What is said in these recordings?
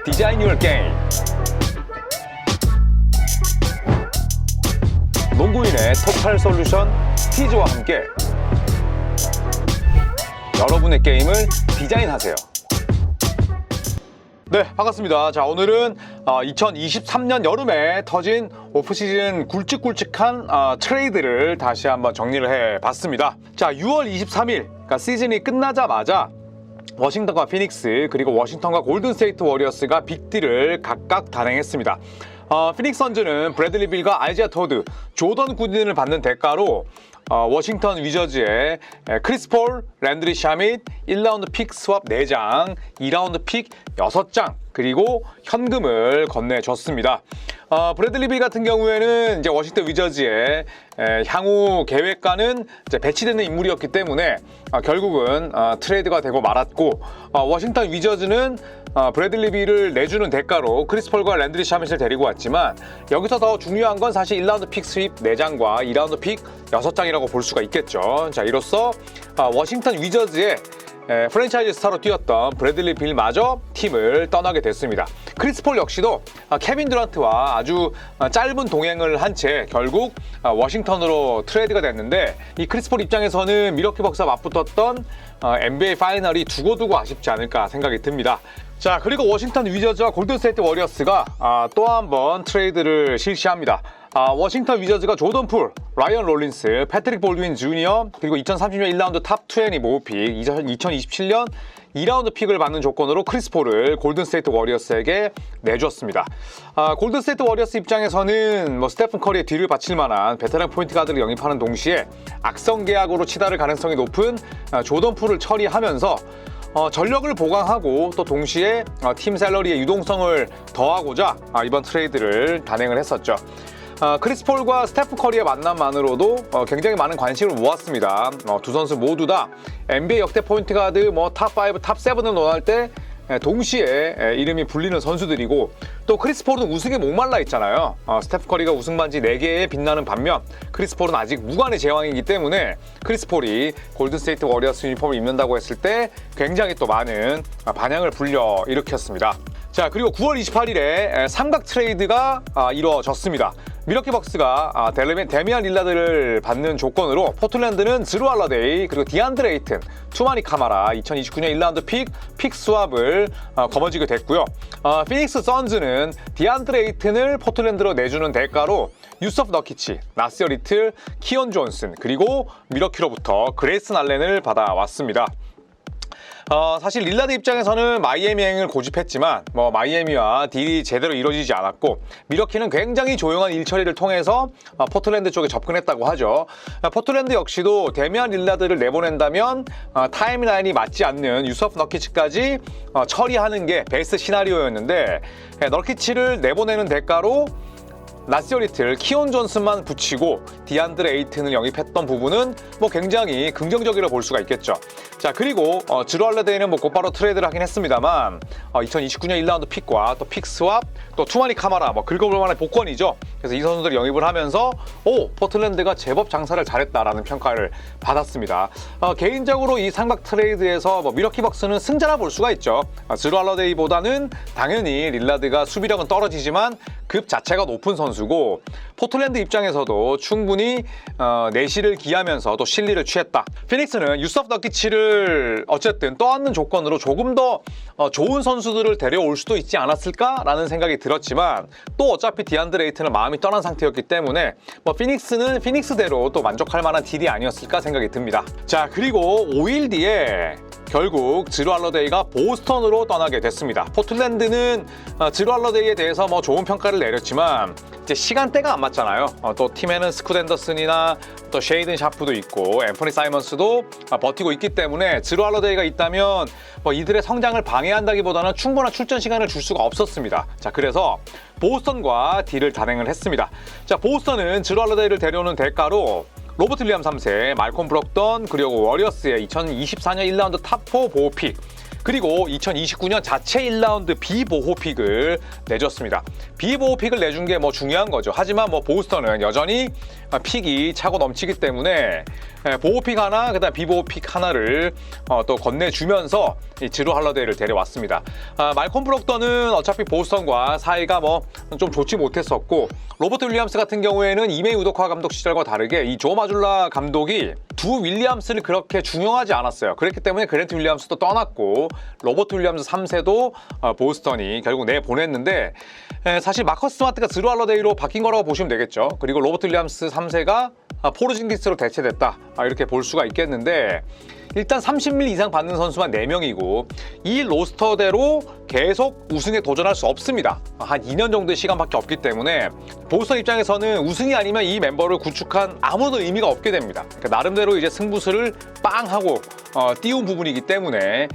디자인 유얼 게임. 농구인의 토탈 솔루션 스티즈와 함께 여러분의 게임을 디자인하세요. 네, 반갑습니다. 자, 오늘은 2023년 여름에 터진 오프시즌 굵직굵직한 트레이드를 다시 한번 정리를 해봤습니다. 자, 6월 23일, 그러니까 시즌이 끝나자마자 워싱턴과 피닉스, 그리고 워싱턴과 골든스테이트 워리어스가 빅딜을 각각 단행했습니다. 피닉스 선즈는 브래들리 빌과 아이지아 토드, 조던 구딘을 받는 대가로 워싱턴 위저즈의 크리스 폴, 랜드리 샤밋, 1라운드 픽 스왑 4장, 2라운드 픽 6장, 그리고 현금을 건네줬습니다. 브래들리 빌 같은 경우에는 이제 워싱턴 위저즈의 향후 계획과는 이제 배치되는 인물이었기 때문에 결국은 트레이드가 되고 말았고, 워싱턴 위저즈는 브래들리 빌을 내주는 대가로 크리스 폴과 랜드리 샤밋을 데리고 왔지만, 여기서 더 중요한 건 사실 1라운드 픽 스왑 4장과 2라운드 픽 6장이라고 볼 수가 있겠죠. 자, 이로써 워싱턴 위저즈의 프랜차이즈 스타로 뛰었던 브래들리 빌마저 팀을 떠나게 됐습니다. 크리스 폴 역시도 케빈 듀란트와 아주 짧은 동행을 한 채 결국 워싱턴으로 트레이드가 됐는데, 이 크리스 폴 입장에서는 미러키 벅스와 맞붙었던 NBA 파이널이 두고두고 아쉽지 않을까 생각이 듭니다. 자, 그리고 워싱턴 위저즈와 골든스테이트 워리어스가 또 한 번 트레이드를 실시합니다. 워싱턴 위저즈가 조던 풀, 라이언 롤린스, 패트릭 볼드윈 주니어, 그리고 2030년 1라운드 탑 20 모으픽, 2027년 2라운드 픽을 받는 조건으로 크리스 폴을 골든스테이트 워리어스에게 내줬습니다. 골든스테이트 워리어스 입장에서는 스테픈 커리의 뒤를 바칠 만한 베테랑 포인트 가드를 영입하는 동시에 악성 계약으로 치달을 가능성이 높은 조던 풀을 처리하면서 전력을 보강하고 또 동시에 팀 샐러리의 유동성을 더하고자 이번 트레이드를 단행을 했었죠. 크리스 폴과 스테프 커리의 만남만으로도 굉장히 많은 관심을 모았습니다. 두 선수 모두 다 NBA 역대 포인트 가드 탑5, 탑7을 논할 때 동시에 이름이 불리는 선수들이고, 또 크리스 폴은 우승에 목말라 있잖아요. 스테프 커리가 우승 반지 4개에 빛나는 반면 크리스 폴은 아직 무관의 제왕이기 때문에 크리스 폴이 골든스테이트 워리어스 유니폼을 입는다고 했을 때 굉장히 또 많은 반향을 불러일으켰습니다. 자, 그리고 9월 28일에 삼각 트레이드가 이루어졌습니다. 미러키 벅스가 데미안 릴라드를 받는 조건으로 포틀랜드는 드루 할러데이, 그리고 디안드레 에이튼, 투마니 카마라, 2029년 1라운드 픽 스왑을 거머쥐게 됐고요. 피닉스 선즈는 디안드레 에이튼을 포틀랜드로 내주는 대가로 유서프 너키치, 나시어 리틀, 키온 존슨, 그리고 미러키로부터 그레이슨 알렌을 받아왔습니다. 사실 릴라드 입장에서는 마이애미행을 고집했지만 마이애미와 딜이 제대로 이루어지지 않았고, 미러키는 굉장히 조용한 일처리를 통해서 포틀랜드 쪽에 접근했다고 하죠. 포틀랜드 역시도 데미안 릴라드를 내보낸다면 타임라인이 맞지 않는 유서프 너키치까지 처리하는 게 베스트 시나리오였는데, 너키치를 내보내는 대가로 나시어 리틀, 키온 존슨만 붙이고 디안드레 에이튼을 영입했던 부분은 굉장히 긍정적이라고 볼 수가 있겠죠. 자, 그리고 드루 할러데이는 곧바로 트레이드를 하긴 했습니다만 2029년 1라운드 픽과 또 픽 스왑, 또 투마니 카마라 긁어볼 만한 복권이죠. 그래서 이 선수들 영입을 하면서 포틀랜드가 제법 장사를 잘했다라는 평가를 받았습니다. 개인적으로 이 삼각 트레이드에서 미러키 벅스는 승자라 볼 수가 있죠. 드루 할러데이보다는 당연히 릴라드가 수비력은 떨어지지만 급 자체가 높은 선수고, 포틀랜드 입장에서도 충분히 내실을 기하면서 또 실리를 취했다. 피닉스는 유서프 너키치를 어쨌든 떠안는 조건으로 조금 더 좋은 선수들을 데려올 수도 있지 않았을까라는 생각이 들었지만, 또 어차피 디안드레 에이튼은 마음이 떠난 상태였기 때문에 피닉스는 피닉스대로 또 만족할 만한 딜이 아니었을까 생각이 듭니다. 자, 그리고 5일 뒤에 결국 드루 할러데이가 보스턴으로 떠나게 됐습니다. 포틀랜드는 드루 할러데이에 대해서 좋은 평가를 내렸지만 이제 시간대가 안 맞잖아요. 또 팀에는 스콧 앤더슨이나 또 쉐이든 샤프도 있고 앰퍼니 사이먼스도 버티고 있기 때문에 드루 할러데이가 있다면 이들의 성장을 방해한다기보다는 충분한 출전 시간을 줄 수가 없었습니다. 자, 그래서 보스턴과 딜을 단행을 했습니다. 자, 보스턴은 드루 할러데이를 데려오는 대가로 로버트 윌리엄 3세, 말콤 브록던, 그리고 워리어스의 2024년 1라운드 탑4 보호픽, 그리고 2029년 자체 1라운드 비보호픽을 내줬습니다. 비보호픽을 내준 게 뭐 중요한 거죠. 하지만 뭐 보스턴은 여전히 픽이 차고 넘치기 때문에 보호픽 하나, 그다음 비보호픽 하나를 또 건네주면서 이 드루 할러데이를 데려왔습니다. 말콤 브록던은 어차피 보스턴과 사이가 뭐 좀 좋지 못했었고, 로버트 윌리엄스 같은 경우에는 이메이 우도카 감독 시절과 다르게 이 조 마줄라 감독이 두 윌리엄스를 그렇게 중용하지 않았어요. 그렇기 때문에 그랜트 윌리엄스도 떠났고 로버트 윌리엄스 3세도 보스턴이 결국 내보냈는데, 사실 마커스 스마트가 드루 할러데이로 바뀐 거라고 보시면 되겠죠. 그리고 로버트 윌리엄스 3세가 포르징기스로 대체됐다, 이렇게 볼 수가 있겠는데, 일단 30밀 이상 받는 선수만 4명이고 이 로스터대로 계속 우승에 도전할 수 없습니다. 한 2년 정도의 시간밖에 없기 때문에 보스턴 입장에서는 우승이 아니면 이 멤버를 구축한 아무런 의미가 없게 됩니다. 그러니까 나름대로 이제 승부수를 빵 하고 띄운 부분이기 때문에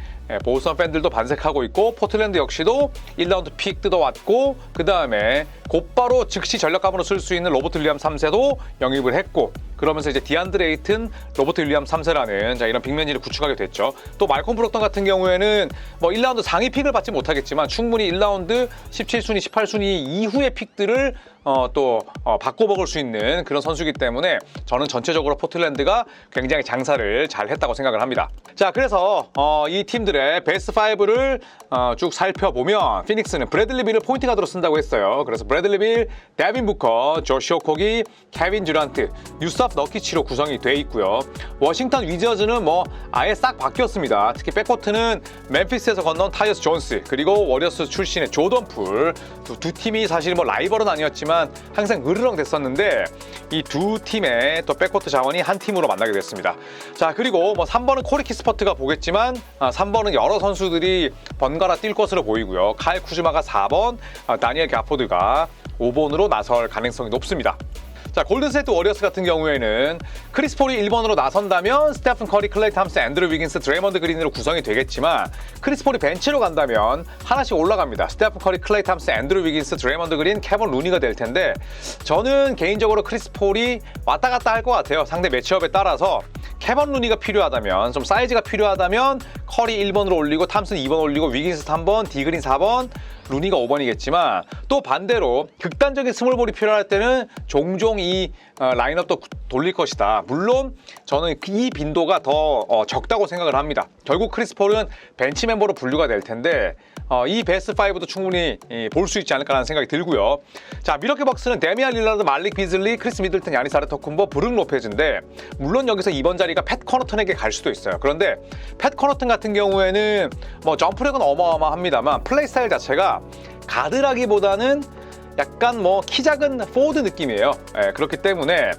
보스턴 팬들도 반색하고 있고, 포틀랜드 역시도 1라운드 픽 뜯어왔고, 그 다음에 곧바로 즉시 전력감으로 쓸 수 있는 로버트 윌리엄스 3세도 영입을 했고, 그러면서 이제 디안드레 에이튼, 로버트 윌리엄스 3세라는 이런 빅맨지를 구축하게 됐죠. 또 말콤 브록턴 같은 경우에는 뭐 1라운드 상위 픽을 받지 못하겠지만 충분히 1라운드 17순위, 18순위 이후의 픽들을 또 바꿔먹을 수 있는 그런 선수이기 때문에 저는 전체적으로 포틀랜드가 굉장히 장사를 잘 했다고 생각을 합니다. 자, 그래서 이 팀들의 베스트 5를 쭉 살펴보면, 피닉스는 브래들리 빌을 포인트 가드로 쓴다고 했어요. 그래서 브래들리 빌, 데빈 부커, 조시 오코기, 케빈 듀란트, 유스타프 너키치로 구성이 돼 있고요. 워싱턴 위저즈는 뭐 아예 싹 바뀌었습니다. 특히 백코트는 멤피스에서 건너온 타이어스 존스, 그리고 워리어스 출신의 조던 풀, 두 팀이 사실 뭐 라이벌은 아니었지만 항상 으르렁 됐었는데, 이 두 팀의 또 백코트 자원이 한 팀으로 만나게 됐습니다. 자, 그리고 뭐 3번은 코리 키스퍼트가 보겠지만 3번은 여러 선수들이 번갈아 뛸 것으로 보이고요. 카일 쿠즈마가 4번, 다니엘 가포드가 5번으로 나설 가능성이 높습니다. 자, 골든스테이트 워리어스 같은 경우에는 크리스 폴이 1번으로 나선다면 스테픈 커리, 클레이 탐슨, 앤드루 위긴스, 드레이먼드 그린으로 구성이 되겠지만, 크리스 폴이 벤치로 간다면 하나씩 올라갑니다. 스테픈 커리, 클레이 탐슨, 앤드루 위긴스, 드레이먼드 그린, 케빈 루니가 될 텐데, 저는 개인적으로 크리스 폴이 왔다 갔다 할 것 같아요. 상대 매치업에 따라서. 케빈 루니가 필요하다면, 좀 사이즈가 필요하다면 커리 1번으로 올리고 탐슨 2번 올리고 위긴스 3번, 디그린 4번, 루니가 5번이겠지만, 또 반대로 극단적인 스몰볼이 필요할 때는 종종 이 라인업도 돌릴 것이다. 물론 저는 이 빈도가 더 적다고 생각을 합니다. 결국 크리스 폴은 벤치 멤버로 분류가 될 텐데, 이 베스트 5도 충분히 볼 수 있지 않을까라는 생각이 들고요. 자, 미러키 벅스는 데미안 릴라드, 말릭 비즐리, 크리스 미들턴, 야니스 아데토쿤보, 브룩 로페즈인데, 물론 여기서 2번 자리가 팻 커너턴에게 갈 수도 있어요. 그런데 팻 커너턴 같은 경우에는 뭐 점프력은 어마어마합니다만 플레이 스타일 자체가 가드라기보다는 약간 뭐 키 작은 포워드 느낌이에요. 그렇기 때문에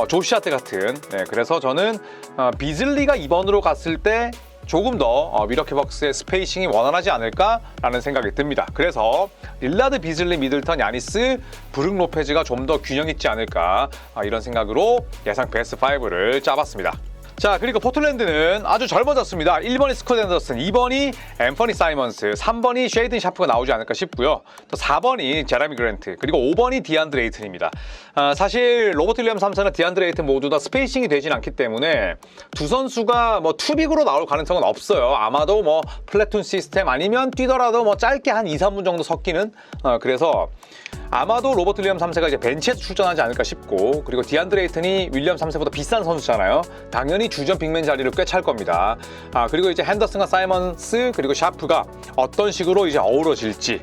조시 하트 같은, 그래서 저는 비즐리가 2번으로 갔을 때 조금 더 미러키 벅스의 스페이싱이 원활하지 않을까라는 생각이 듭니다. 그래서 릴라드, 비즐리, 미들턴, 야니스, 브룩 로페즈가 좀 더 균형 있지 않을까, 이런 생각으로 예상 베스트 5를 짜봤습니다. 자, 그리고 포틀랜드는 아주 젊어졌습니다. 1번이 스콧 앤더슨, 2번이 앰퍼니 사이먼스, 3번이 쉐이든 샤프가 나오지 않을까 싶고요. 또 4번이 제라미 그랜트, 그리고 5번이 디안드레 에이튼입니다. 사실 로버트 윌리엄스 3세나 디안드레 에이튼 모두 다 스페이싱이 되진 않기 때문에 두 선수가 뭐 투빅으로 나올 가능성은 없어요. 아마도 뭐 플래툰 시스템 아니면 뛰더라도 뭐 짧게 한 2, 3분 정도 섞이는, 그래서 아마도 로버트 윌리엄스 3세가 이제 벤치에서 출전하지 않을까 싶고, 그리고 디안드레 에이튼이 윌리엄스 3세보다 비싼 선수잖아요. 당연히 주전 빅맨 자리를 꽤 찰 겁니다. 그리고 이제 핸더슨과 사이먼스, 그리고 샤프가 어떤 식으로 이제 어우러질지,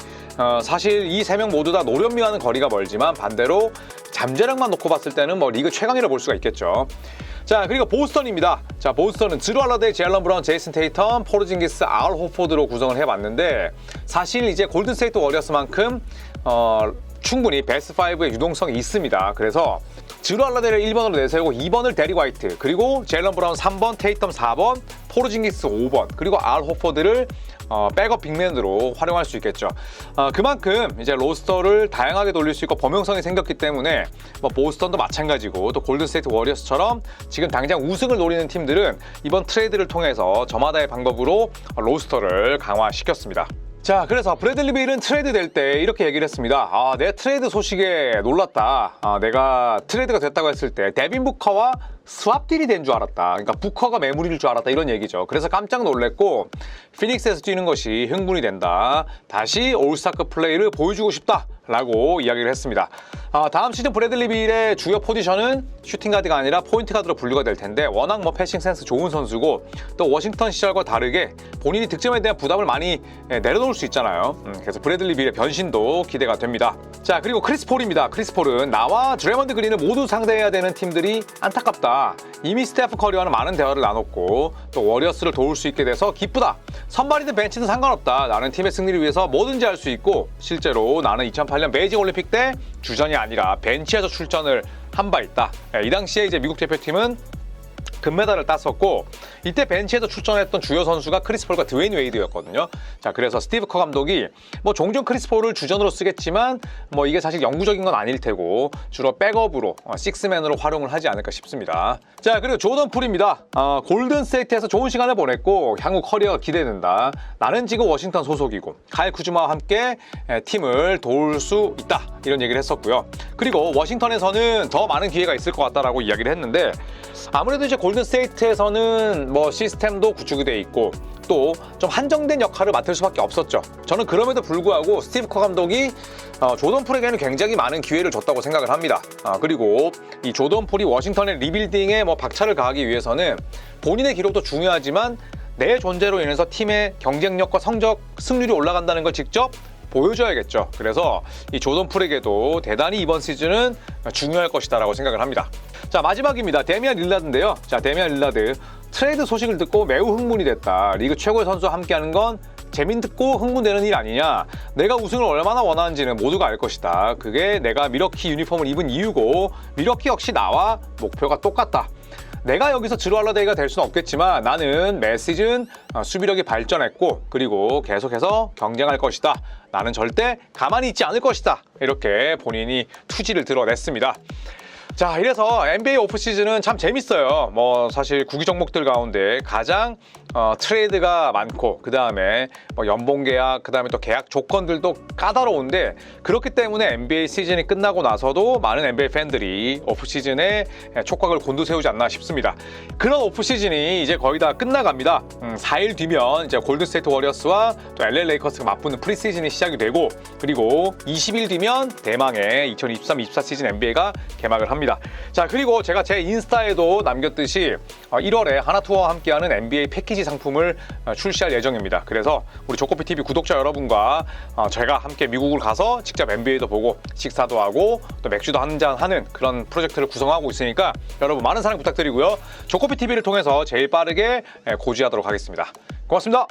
사실 이 세 명 모두 다 노련미와는 거리가 멀지만 반대로 잠재력만 놓고 봤을 때는 뭐 리그 최강이라 볼 수가 있겠죠. 자, 그리고 보스턴입니다. 자, 보스턴은 드루 할러데이, 제일런 브라운, 제이슨 테이텀, 포르징기스, 알 호포드로 구성을 해봤는데, 사실 이제 골든스테이트 워리어스만큼 충분히 베스트 5의 유동성이 있습니다. 그래서 드루 할러데이를 1번으로 내세우고 2번을 데리 화이트, 그리고 제일런 브라운 3번, 테이텀 4번, 포르징기스 5번, 그리고 알 호포드를 백업 빅맨으로 활용할 수 있겠죠. 그만큼 이제 로스터를 다양하게 돌릴 수 있고 범용성이 생겼기 때문에 뭐 보스턴도 마찬가지고, 또 골든스테이트 워리어스처럼 지금 당장 우승을 노리는 팀들은 이번 트레이드를 통해서 저마다의 방법으로 로스터를 강화시켰습니다. 자, 그래서 브래들리 빌은 트레이드 될 때 이렇게 얘기를 했습니다. 내 트레이드 소식에 놀랐다. 내가 트레이드가 됐다고 했을 때 데빈 부커와 스왑 딜이 된 줄 알았다. 그러니까 부커가 매물일 줄 알았다, 이런 얘기죠. 그래서 깜짝 놀랐고 피닉스에서 뛰는 것이 흥분이 된다. 다시 올스타급 플레이를 보여주고 싶다 라고 이야기를 했습니다. 다음 시즌 브래들리 빌의 주요 포지션은 슈팅 가드가 아니라 포인트 가드로 분류가 될 텐데, 워낙 패싱 센스 좋은 선수고 또 워싱턴 시절과 다르게 본인이 득점에 대한 부담을 많이 내려놓을 수 있잖아요. 그래서 브래들리 빌의 변신도 기대가 됩니다. 자, 그리고 크리스 폴입니다. 크리스 폴은 나와 드래먼드 그린을 모두 상대해야 되는 팀들이 안타깝다. 이미 스테프 커리와는 많은 대화를 나눴고 또 워리어스를 도울 수 있게 돼서 기쁘다. 선발이든 벤치든 상관없다. 나는 팀의 승리를 위해서 뭐든지 할 수 있고, 실제로 나는 2008년 베이징 올림픽 때 주전이 아니라 벤치에서 출전을 한 바 있다. 이 당시에 이제 미국 대표팀은 금메달을 땄었고, 이때 벤치에서 출전했던 주요 선수가 크리스 폴과 드웨인 웨이드였거든요. 자, 그래서 스티브 커 감독이 종종 크리스 폴을 주전으로 쓰겠지만 이게 사실 영구적인 건 아닐 테고 주로 백업으로 식스맨으로 활용을 하지 않을까 싶습니다. 자, 그리고 조던 풀입니다. 골든 스테이트에서 좋은 시간을 보냈고 향후 커리어가 기대된다. 나는 지금 워싱턴 소속이고 카일 쿠즈마와 함께 팀을 도울 수 있다, 이런 얘기를 했었고요. 그리고 워싱턴에서는 더 많은 기회가 있을 것 같다라고 이야기를 했는데, 아무래도 이제 골든 스테이트에서는 시스템도 구축이 돼 있고 또 좀 한정된 역할을 맡을 수밖에 없었죠. 저는 그럼에도 불구하고 스티브 커 감독이 조던 풀에게는 굉장히 많은 기회를 줬다고 생각을 합니다. 그리고 이 조던 풀이 워싱턴의 리빌딩에 박차를 가하기 위해서는 본인의 기록도 중요하지만 내 존재로 인해서 팀의 경쟁력과 성적, 승률이 올라간다는 걸 직접 보여줘야겠죠. 그래서 이 조던 풀에게도 대단히 이번 시즌은 중요할 것이다라고 생각을 합니다. 자, 마지막입니다. 데미안 릴라드인데요. 자, 데미안 릴라드 트레이드 소식을 듣고 매우 흥분이 됐다. 리그 최고의 선수와 함께하는 건 재밌고 흥분되는 일 아니냐. 내가 우승을 얼마나 원하는지는 모두가 알 것이다. 그게 내가 미러키 유니폼을 입은 이유고 미러키 역시 나와 목표가 똑같다. 내가 여기서 드루 할러데이가 될 수는 없겠지만 나는 매 시즌 수비력이 발전했고 그리고 계속해서 경쟁할 것이다. 나는 절대 가만히 있지 않을 것이다. 이렇게 본인이 투지를 드러냈습니다. 자, 이래서 NBA 오프시즌은 참 재밌어요. 사실 구기 종목들 가운데 가장 트레이드가 많고, 그 다음에 연봉 계약, 그 다음에 또 계약 조건들도 까다로운데, 그렇기 때문에 NBA 시즌이 끝나고 나서도 많은 NBA 팬들이 오프시즌에 촉각을 곤두세우지 않나 싶습니다. 그런 오프시즌이 이제 거의 다 끝나갑니다. 4일 뒤면 이제 골든스테이트 워리어스와 또 LA 레이커스가 맞붙는 프리시즌이 시작이 되고, 그리고 20일 뒤면 대망의 2023-24 시즌 NBA가 개막을 합니다. 자, 그리고 제가 제 인스타에도 남겼듯이 1월에 하나투어와 함께하는 NBA 패키지 상품을 출시할 예정입니다. 그래서 우리 조코피TV 구독자 여러분과 제가 함께 미국을 가서 직접 NBA도 보고 식사도 하고 또 맥주도 한잔 하는 그런 프로젝트를 구성하고 있으니까 여러분 많은 사랑 부탁드리고요. 조코피TV를 통해서 제일 빠르게 고지하도록 하겠습니다. 고맙습니다.